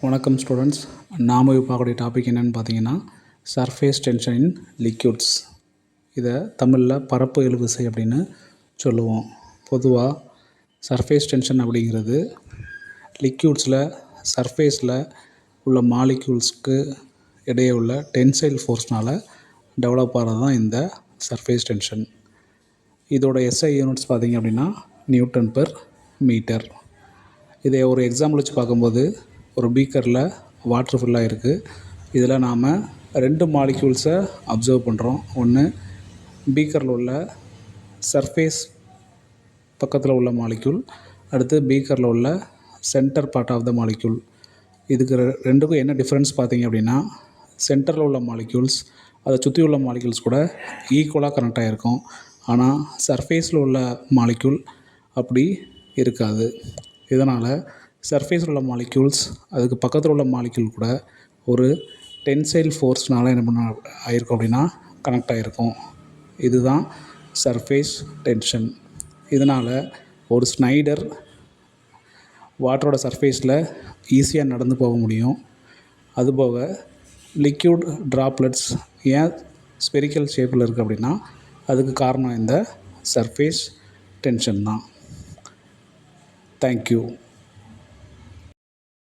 வணக்கம் ஸ்டூடெண்ட்ஸ். நாம் இப்போ பார்க்கக்கூடிய டாபிக் என்னென்னு பார்த்தீங்கன்னா சர்ஃபேஸ் டென்ஷன் இன் லிக்யூட்ஸ். இதை தமிழில் பரப்பு இழுவிசை அப்படின்னு சொல்லுவோம். பொதுவாக சர்ஃபேஸ் டென்ஷன் அப்படிங்கிறது லிக்யூட்ஸில் சர்ஃபேஸில் உள்ள மாலிக்யூல்ஸ்க்கு இடையே உள்ள டென்சைல் ஃபோர்ஸ்னால் டெவலப் ஆகிறது தான் இந்த சர்ஃபேஸ் டென்ஷன். இதோட எஸ்ஐ யூனிட்ஸ் பார்த்திங்க அப்படின்னா நியூட்டன் பெர் மீட்டர். இதை ஒரு எக்ஸாம்பிள் வச்சு பார்க்கும்போது ஒரு பீக்கரில் வாட்ரு ஃபுல்லாக இருக்குது. இதில் நாம் 2 மாலிக்யூல்ஸை அப்சர்வ் பண்ணுறோம். ஒன்று பீக்கரில் உள்ள சர்ஃபேஸ் பக்கத்தில் உள்ள மாலிக்யூல், அடுத்து பீக்கரில் உள்ள centre part of the molecule. இதுக்கு ரெண்டுக்கும் என்ன டிஃப்ரென்ஸ் பார்த்தீங்க அப்படின்னா, சென்டரில் உள்ள மாலிக்யூல்ஸ் அதை சுற்றி உள்ள மாலிக்யூல்ஸ் கூட ஈக்குவலாக கனெக்ட் ஆகிருக்கும். ஆனால் சர்ஃபேஸில் உள்ள மாலிக்யூல் அப்படி இருக்காது. இதனால் சர்ஃபேஸில் உள்ள மாலிக்யூல்ஸ் அதுக்கு பக்கத்தில் உள்ள மாலிக்யூல் கூட ஒரு டென்சைல் ஃபோர்ஸ்னால் என்ன பண்ண ஆகிருக்கும் அப்படின்னா கனெக்ட் ஆகிருக்கும். இதுதான் சர்ஃபேஸ் டென்ஷன். இதனால் ஒரு ஸ்னைடர் வாட்டரோட சர்ஃபேஸில் ஈஸியாக நடந்து போக முடியும். அதுபோக லிக்யூட் ட்ராப்லெட்ஸ் ஏன் ஸ்பெரிக்கல் ஷேப்பில் இருக்குது அப்படின்னா அதுக்கு காரணம் இந்த சர்ஃபேஸ் டென்ஷன் தான். தேங்க்யூ.